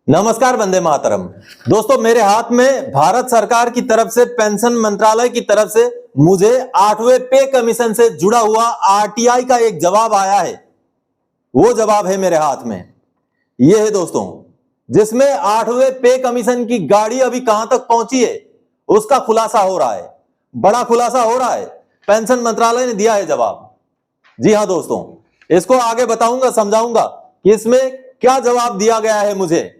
नमस्कार, वंदे मातरम। दोस्तों, मेरे हाथ में भारत सरकार की तरफ से पेंशन मंत्रालय की तरफ से मुझे 8वें पे कमीशन से जुड़ा हुआ आरटीआई का एक जवाब आया है। वो जवाब है मेरे हाथ में, ये है दोस्तों, जिसमें 8वें पे कमीशन की गाड़ी अभी कहां तक पहुंची है उसका खुलासा हो रहा है। बड़ा खुलासा हो रहा है, पेंशन मंत्रालय ने दिया है जवाब। जी हां दोस्तों, इसको आगे बताऊंगा, समझाऊंगा कि इसमें क्या जवाब दिया गया है मुझे।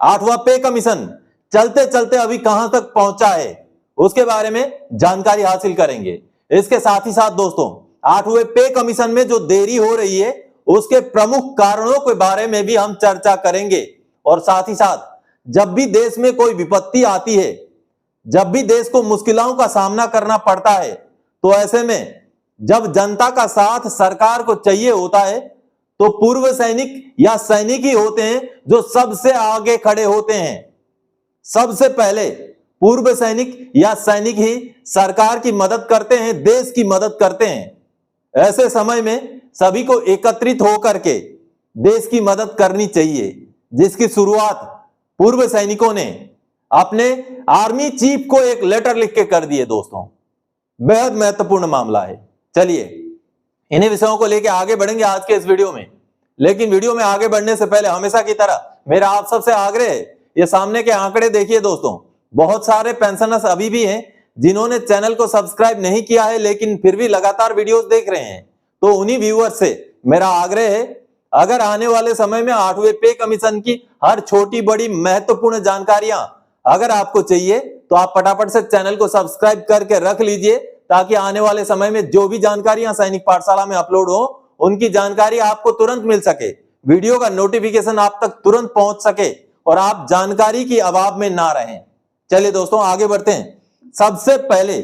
8वां पे कमीशन चलते चलते अभी कहां तक पहुंचा है उसके बारे में जानकारी हासिल करेंगे। इसके साथ ही साथ दोस्तों, 8वें पे कमीशन में जो देरी हो रही है उसके प्रमुख कारणों के बारे में भी हम चर्चा करेंगे। और साथ ही साथ, जब भी देश में कोई विपत्ति आती है, जब भी देश को मुश्किलों का सामना करना पड़ता है, तो ऐसे में जब जनता का साथ सरकार को चाहिए होता है तो पूर्व सैनिक या सैनिक ही होते हैं जो सबसे आगे खड़े होते हैं। सबसे पहले पूर्व सैनिक या सैनिक ही सरकार की मदद करते हैं, देश की मदद करते हैं। ऐसे समय में सभी को एकत्रित होकर के देश की मदद करनी चाहिए, जिसकी शुरुआत पूर्व सैनिकों ने अपने आर्मी चीफ को एक लेटर लिख के कर दिए। दोस्तों, बेहद महत्वपूर्ण मामला है। चलिए, इन्हीं विषयों को लेकर आगे बढ़ेंगे आज के इस वीडियो में। लेकिन वीडियो में आगे बढ़ने से पहले हमेशा की तरह मेरा आप सबसे आग्रह है, ये सामने के आंकड़े देखिए दोस्तों। बहुत सारे पेंशनर्स अभी भी हैं जिन्होंने चैनल को सब्सक्राइब नहीं किया है, लेकिन फिर भी लगातार वीडियोस देख रहे हैं। तो उन्हीं व्यूअर्स से मेरा आग्रह है, अगर आने वाले समय में 8वें पे कमीशन की हर छोटी बड़ी महत्वपूर्ण जानकारियां अगर आपको चाहिए तो आप फटाफट से चैनल को सब्सक्राइब करके रख लीजिए, ताकि आने वाले समय में जो भी जानकारियां सैनिक पाठशाला में अपलोड हो उनकी जानकारी आपको तुरंत मिल सके, वीडियो का नोटिफिकेशन आप तक तुरंत पहुंच सके और आप जानकारी की अभाव में ना रहें। चलिए दोस्तों, आगे बढ़ते हैं। सबसे पहले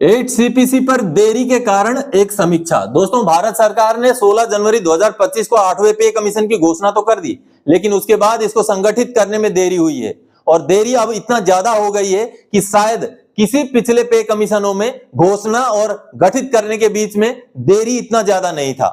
8 सीपीसी पर देरी के कारण एक समीक्षा। दोस्तों, भारत सरकार ने 16 जनवरी 2025 को 8वें पे कमीशन की घोषणा तो कर दी, लेकिन उसके बाद इसको संगठित करने में देरी हुई है। और देरी अब इतना ज्यादा हो गई है कि शायद किसी पिछले पे कमीशनों में घोषणा और गठित करने के बीच में देरी इतना ज्यादा नहीं था।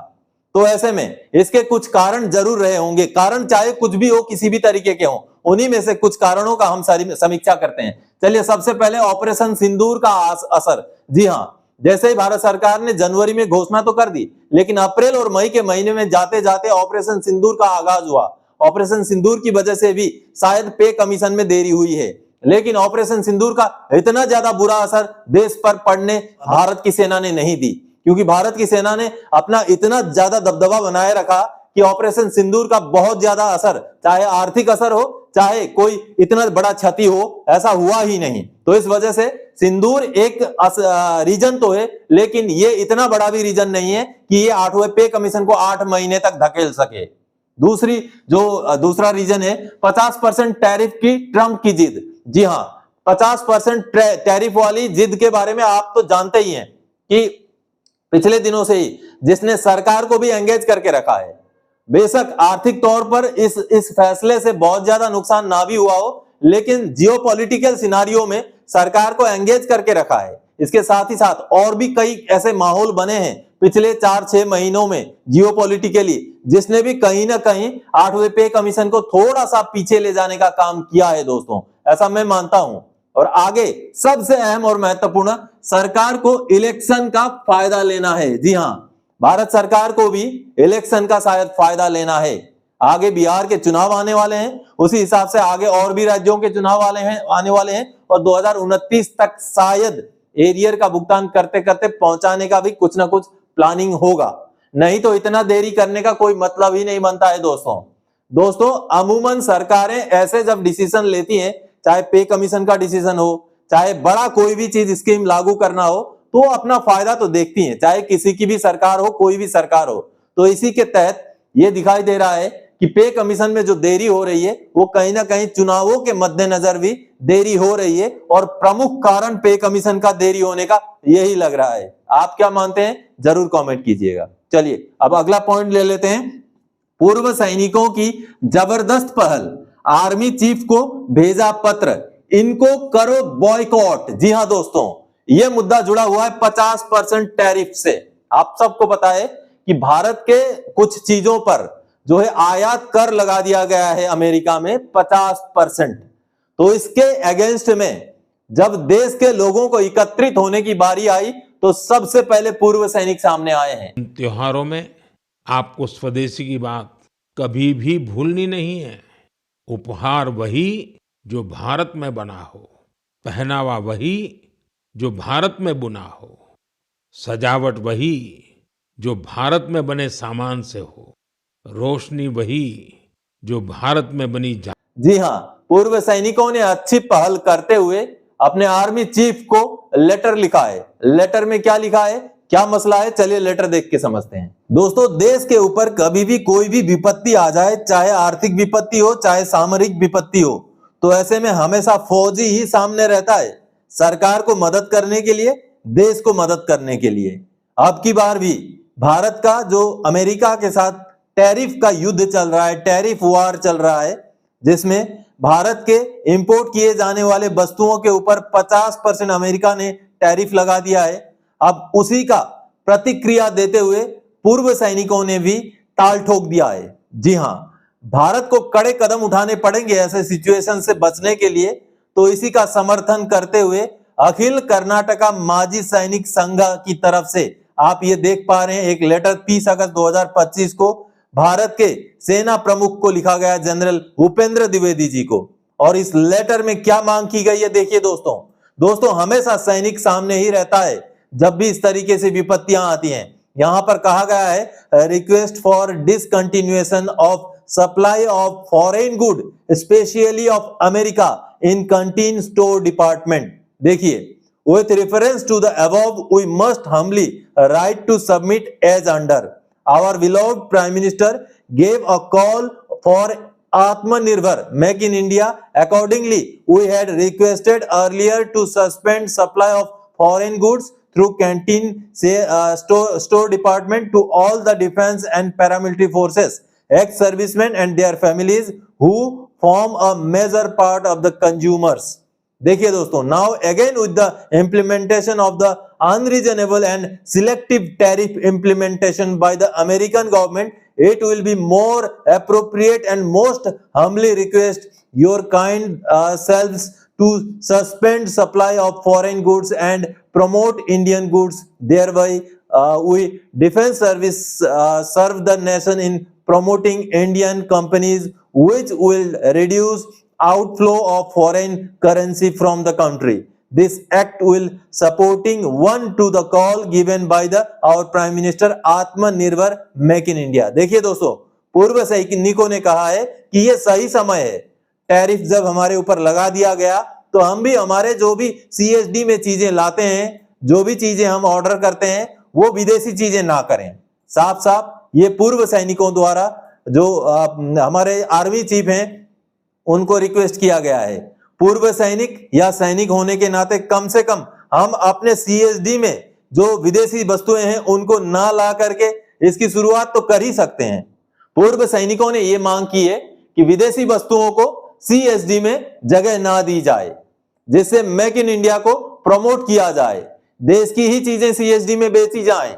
तो ऐसे में इसके कुछ कारण जरूर रहे होंगे। कारण चाहे कुछ भी हो, किसी भी तरीके के हो, उन्हीं में से कुछ कारणों का हम समीक्षा करते हैं। चलिए, सबसे पहले ऑपरेशन सिंदूर का असर। जी हां, जैसे ही भारत सरकार ने जनवरी में घोषणा तो कर दी, लेकिन अप्रैल और मई के महीने में जाते जाते ऑपरेशन सिंदूर का आगाज हुआ। ऑपरेशन सिंदूर की वजह से भी शायद पे कमीशन में देरी हुई है, लेकिन ऑपरेशन सिंदूर का इतना ज्यादा बुरा असर देश पर पड़ने भारत की सेना ने नहीं दी, क्योंकि भारत की सेना ने अपना इतना ज्यादा दबदबा बनाए रखा कि ऑपरेशन सिंदूर का बहुत ज्यादा असर, चाहे आर्थिक असर हो चाहे कोई इतना बड़ा क्षति हो, ऐसा हुआ ही नहीं। तो इस वजह से सिंदूर एक रीजन तो है, लेकिन ये इतना बड़ा भी रीजन नहीं है कि ये 8वें पे कमीशन को 8 महीने तक धकेल सके। दूसरा रीजन है 50% टैरिफ की ट्रंप की जिद। जी हां, 50% टैरिफ वाली जिद के बारे में आप तो जानते ही हैं कि पिछले दिनों से ही जिसने सरकार को भी एंगेज करके रखा है। बेशक आर्थिक तौर पर इस फैसले से बहुत ज्यादा नुकसान ना भी हुआ हो, लेकिन जियोपॉलिटिकल सिनारियो में सरकार को एंगेज करके रखा है। इसके साथ ही साथ और भी कई ऐसे माहौल बने हैं पिछले 4-6 महीनों में जियोपॉलिटिकली, जिसने भी कहीं ना कहीं 8वें पे कमीशन को थोड़ा सा पीछे ले जाने का काम किया है दोस्तों, ऐसा मैं मानता हूं। और आगे सबसे अहम और महत्वपूर्ण, सरकार को इलेक्शन का फायदा लेना है। जी हां, भारत सरकार को भी इलेक्शन का शायद फायदा लेना है। आगे बिहार के चुनाव आने वाले हैं, उसी हिसाब से आगे और भी राज्यों के चुनाव आने वाले हैं और 2029 तक शायद एरियर का भुगतान करते करते पहुंचाने का भी कुछ ना कुछ प्लानिंग होगा। नहीं तो इतना देरी करने का कोई मतलब ही नहीं बनता है दोस्तों, अमूमन सरकारें ऐसे जब डिसीजन लेती हैं, चाहे पे कमीशन का डिसीजन हो, चाहे बड़ा कोई भी चीज स्कीम लागू करना हो, तो अपना फायदा तो देखती हैं, चाहे किसी की भी सरकार हो, कोई भी सरकार हो। तो इसी के तहत ये दिखाई दे रहा है कि पे कमीशन में जो देरी हो रही है वो कहीं ना कहीं चुनावों के मद्देनजर भी देरी हो रही है, और प्रमुख कारण पे कमीशन का देरी होने का यही लग रहा है। आप क्या मानते हैं, जरूर कमेंट कीजिएगा। चलिए, अब अगला पॉइंट ले लेते हैं। पूर्व सैनिकों की जबरदस्त पहल, आर्मी चीफ को भेजा पत्र, इनको करो बॉयकॉट। जी हां दोस्तों, यह मुद्दा जुड़ा हुआ है 50% टैरिफ से। आप सबको पता है कि भारत के कुछ चीजों पर जो है आयात कर लगा दिया गया है अमेरिका में 50%। तो इसके अगेंस्ट में जब देश के लोगों को एकत्रित होने की बारी आई तो सबसे पहले पूर्व सैनिक सामने आए हैं। इन त्योहारों में आपको स्वदेशी की बात कभी भी भूलनी नहीं है। उपहार वही जो भारत में बना हो, पहनावा वही जो भारत में बुना हो, सजावट वही जो भारत में बने सामान से हो, रोशनी वही जो भारत में बनी जी हाँ, पूर्व सैनिकों ने अच्छी पहल करते हुए अपने आर्मी चीफ को लेटर लिखा है। लेटर में क्या लिखा है, क्या मसला है, चलिए लेटर देख के समझते हैं। दोस्तों, देश के ऊपर कभी भी कोई भी विपत्ति आ जाए, चाहे आर्थिक विपत्ति हो चाहे सामरिक विपत्ति हो, तो ऐसे में हमेशा फौजी ही सामने रहता है, सरकार को मदद करने के लिए, देश को मदद करने के लिए। अब की बार भी भारत का जो अमेरिका के साथ टैरिफ का युद्ध चल रहा है, टैरिफ वार चल रहा है, जिसमें भारत के इंपोर्ट किए जाने वाले वस्तुओं के ऊपर 50% अमेरिका ने टैरिफ लगा दिया है। अब उसी का प्रतिक्रिया देते हुए पूर्व सैनिकों ने भी ताल ठोक दिया है। जी हां, भारत को कड़े कदम उठाने पड़ेंगे ऐसे सिचुएशन से बचने के लिए। तो इसी का समर्थन करते हुए अखिल कर्नाटका माजी सैनिक संघ की तरफ से आप ये देख पा रहे हैं, एक लेटर 30 अगस्त 2025 को भारत के सेना प्रमुख को लिखा गया, जनरल भूपेंद्र द्विवेदी जी को। और इस लेटर में क्या मांग की गई है, देखिए दोस्तों हमेशा सैनिक सामने ही रहता है जब भी इस तरीके से विपत्तियां आती हैं। यहां पर कहा गया है, request for discontinuation of supply of foreign good specially of America in canteen store department. देखिए, with reference to the above, we must humbly write to submit as under. Our beloved Prime Minister gave a call for Atmanirbhar, Make in India. Accordingly, we had requested earlier to suspend supply of foreign goods through canteen store department to all the defense and paramilitary forces, ex-servicemen and their families who form a major part of the consumers. देखिए दोस्तों, now again with the implementation of the unreasonable and selective tariff implementation by the American government, it will be more appropriate and most humbly request your kind selves to suspend supply of foreign goods and promote Indian goods. Thereby we defense service serve the nation in promoting Indian companies, which will reduce outflow of foreign currency from the country. This act will supporting one to the call given by the our Prime Minister Atmanirbhar Make in India. देखिए दोस्तों, पूर्व सैनिकों ने कहा है कि ये सही समय है। टैरिफ जब हमारे ऊपर लगा दिया गया तो हम भी हमारे जो भी CSD में चीजें लाते हैं, जो भी चीजें हम ऑर्डर करते हैं, वो विदेशी चीजें ना करें। साफ साफ ये पूर्व सैनिकों द्वारा जो हमारे आर्मी चीफ हैं उनको रिक्वेस्ट किया गया है। पूर्व सैनिक या सैनिक होने के नाते कम से कम हम अपने CSD में जो विदेशी वस्तुएं हैं उनको ना ला करके इसकी शुरुआत तो कर ही सकते हैं। पूर्व सैनिकों ने यह मांग की है कि विदेशी वस्तुओं को CSD में जगह ना दी जाए, जिससे मेक इन इंडिया को प्रमोट किया जाए, देश की ही चीजें CSD में बेची जाएं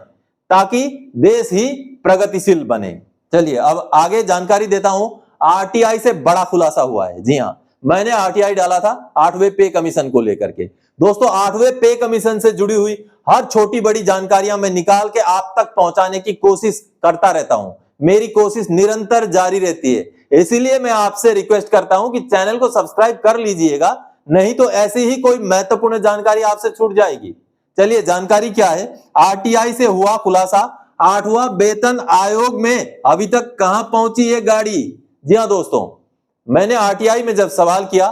ताकि देश ही प्रगतिशील बने। चलिए अब आगे जानकारी देता हूं। RTI से बड़ा खुलासा हुआ है। जी हां, मैंने RTI डाला था 8वें पे कमीशन को लेकर के। दोस्तों, 8वें पे कमीशन से जुड़ी हुई हर छोटी बड़ी जानकारियां मैं निकाल के आप तक पहुंचाने की कोशिश करता रहता हूं। मेरी कोशिश निरंतर जारी रहती है, इसीलिए मैं आपसे रिक्वेस्ट करता हूं कि चैनल को सब्सक्राइब कर लीजिएगा, नहीं तो ऐसी ही कोई महत्वपूर्ण जानकारी आपसे छूट जाएगी। चलिए जानकारी क्या है। RTI से हुआ खुलासा, 8वां वेतन आयोग में अभी तक कहां पहुंची है गाड़ी। जी हां दोस्तों, मैंने RTI में जब सवाल किया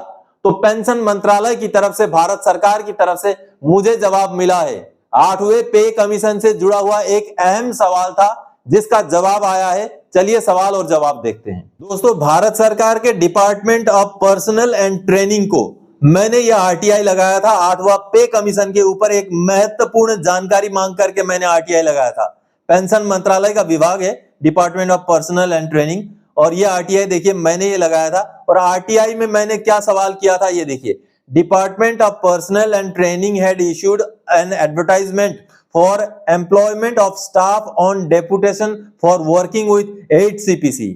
तो पेंशन मंत्रालय की तरफ से, भारत सरकार की तरफ से मुझे जवाब मिला है। 8वें पे कमीशन से जुड़ा हुआ एक अहम सवाल था जिसका जवाब आया है। चलिए सवाल और जवाब देखते हैं। दोस्तों, भारत सरकार के department of personal and training को मैंने यह RTI लगाया था। 8वां पे कमीशन के ऊपर एक महत्वपूर्ण जानकारी मांग करके मैंने RTI लगाया था। पेंशन मंत्रालय का विभाग है department of personal and training, और ये RTI देखिए मैंने ये लगाया था। और RTI में मैंने क्या सवाल किया था, ये देखिए। Department of personal and training had issued an advertisement for employment of staff on deputation for working with 8 CPC।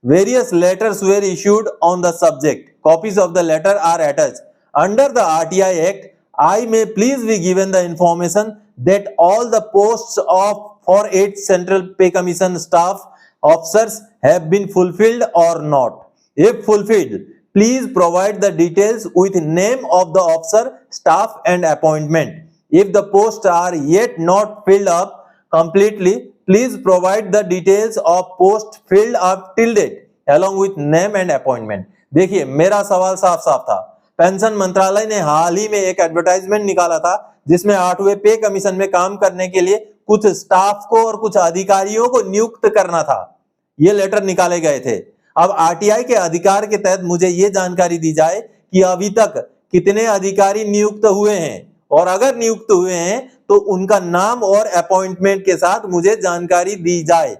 Various letters were issued on the subject. Copies of the letter are attached. Under the RTI Act, I may please be given the information that all the posts for 8 Central Pay Commission staff officers have been fulfilled or not. If fulfilled, please provide the details with name of the officer, staff and appointment. If the posts are yet not filled up completely, please provide the details of post filled up till date along with name and appointment. देखिए मेरा सवाल साफ साफ था। Pension मंत्रालय ने हाल ही में एक एडवर्टाइजमेंट निकाला था जिसमें 8वें पे कमीशन में काम करने के लिए कुछ स्टाफ को और कुछ अधिकारियों को नियुक्त करना था। ये लेटर निकाले गए थे। अब आरटीआई के अधिकार के तहत मुझे ये जानकारी दी जाए कि अभी तक कितने अधिकारी नियुक्त हुए हैं और अगर नियुक्त हुए हैं तो उनका नाम और अपॉइंटमेंट के साथ मुझे जानकारी दी जाए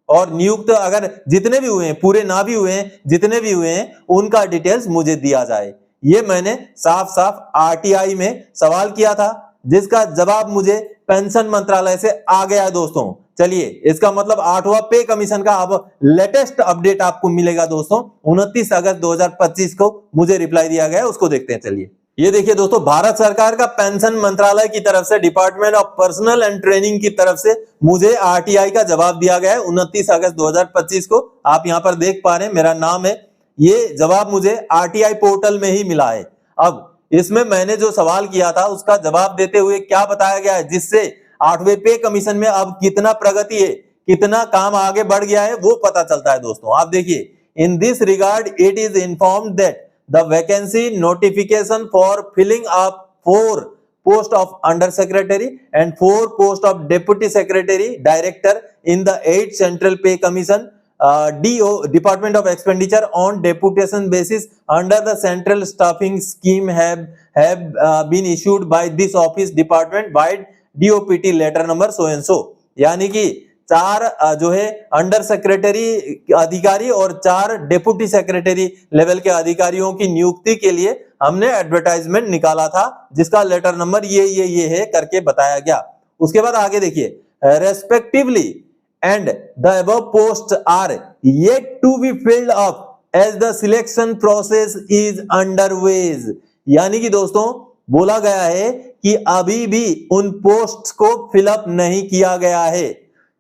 और नियुक्त अगर जितने भी हुए हैं, पूरे ना भी हुए हैं, जितने भी हुए हैं उनका डिटेल्स मुझे दिया जाए। ये मैंने साफ साफ आरटीआई में सवाल किया था जिसका जवाब मुझे पेंशन मंत्रालय से आ गया है दोस्तों। चलिए इसका मतलब 8वां पे कमीशन का अब लेटेस्ट अपडेट आपको मिलेगा दोस्तों। 29 अगस्त 2025 को मुझे रिप्लाई दिया गया है, उसको देखते हैं। चलिए ये देखिए दोस्तों, भारत सरकार का पेंशन मंत्रालय की तरफ से department of personal and training की तरफ से मुझे आरटीआई का जवाब दिया गया है 29 अगस्त 2025 को। आप यहां पर देख पा रहे हैं मेरा नाम है। ये जवाब मुझे आरटीआई पोर्टल में ही मिला है। अब इसमें मैंने जो सवाल किया था उसका जवाब देते हुए क्या बताया गया है जिससे 8वें पे कमीशन में अब कितना प्रगति है, कितना काम आगे बढ़ गया है वो पता चलता है दोस्तों। आप देखिए, in this regard it is informed that the vacancy notification for filling up 4 post of under secretary and 4 post of deputy secretary director in the 8 central pay commission DO department of expenditure on deputation basis under the central staffing scheme have been issued by this office department by DOPT letter number so and so। यानी कि 4 जो है under secretary अधिकारी और 4 deputy secretary level के अधिकारियों की नियुक्ति के लिए हमने एडवर्टाइजमेंट निकाला था जिसका लेटर नंबर ये है करके बताया गया। उसके बाद आगे देखिए, respectively and the above post are yet to be filled up as the selection process is underway. यानी कि दोस्तों बोला गया है कि अभी भी उन पोस्ट को फिलअप नहीं किया गया है।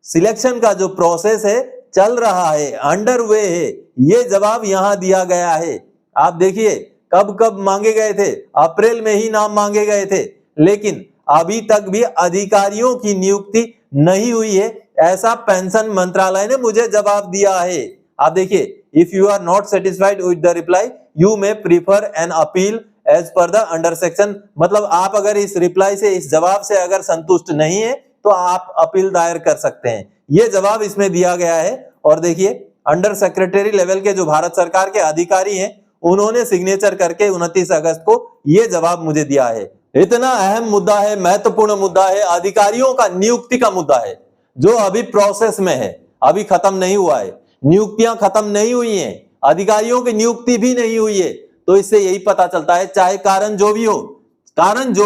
सिलेक्शन का जो प्रोसेस है चल रहा है, अंडरवे है। ये जवाब यहां दिया गया है। आप देखिए कब कब मांगे गए थे, अप्रैल में ही नाम मांगे गए थे, लेकिन अभी तक भी अधिकारियों की नियुक्ति नहीं हुई है, ऐसा पेंशन मंत्रालय ने मुझे जवाब दिया है। आप देखिए, if you are not satisfied with the reply you may prefer an appeal as per the under section. मतलब आप अगर इस रिप्लाई से, इस जवाब से अगर संतुष्ट नहीं है तो आप अपील दायर कर सकते हैं। ये जवाब इसमें दिया गया है। और देखिए, अंडर सेक्रेटरी लेवल के जो भारत सरकार के अधिकारी हैं उन्होंने सिग्नेचर करके 29 अगस्त को ये जवाब मुझे दिया है। इतना अहम मुद्दा है, महत्वपूर्ण मुद्दा है, अधिकारियों का नियुक्ति का मुद्दा है जो अभी प्रोसेस में है, अभी खत्म नहीं हुआ है। नियुक्तियां खत्म नहीं हुई हैं, अधिकारियों की नियुक्ति भी नहीं हुई है। तो इससे यही पता चलता है, चाहे कारण जो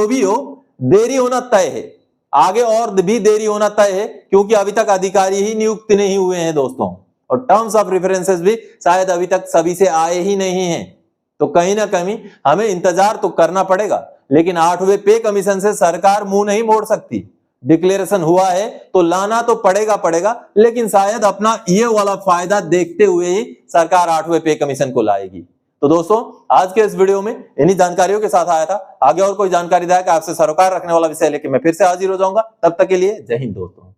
भी हो, देरी होना तय है, आगे और भी देरी होना तय है क्योंकि अभी तक अधिकारी ही नियुक्त नहीं हुए हैं दोस्तों। और टर्म्स ऑफ रेफरेंसेस भी शायद अभी तक सभी से आए ही नहीं हैं। तो कहीं ना कहीं हमें इंतजार तो करना पड़ेगा, लेकिन 8वें पे कमीशन से सरकार मुंह नहीं मोड़ सकती। डिक्लेरेशन हुआ है तो लाना तो पड़ेगा, लेकिन शायद अपना ये वाला फायदा देखते हुए ही सरकार 8वें पे कमीशन को लाएगी। तो दोस्तों आज के इस वीडियो में इन्हीं जानकारियों के साथ आया था। आगे और कोई जानकारी दायक आपसे सरोकार रखने वाला विषय लेके मैं फिर से हाजिर हो जाऊंगा। तब तक के लिए जय हिंद दोस्तों।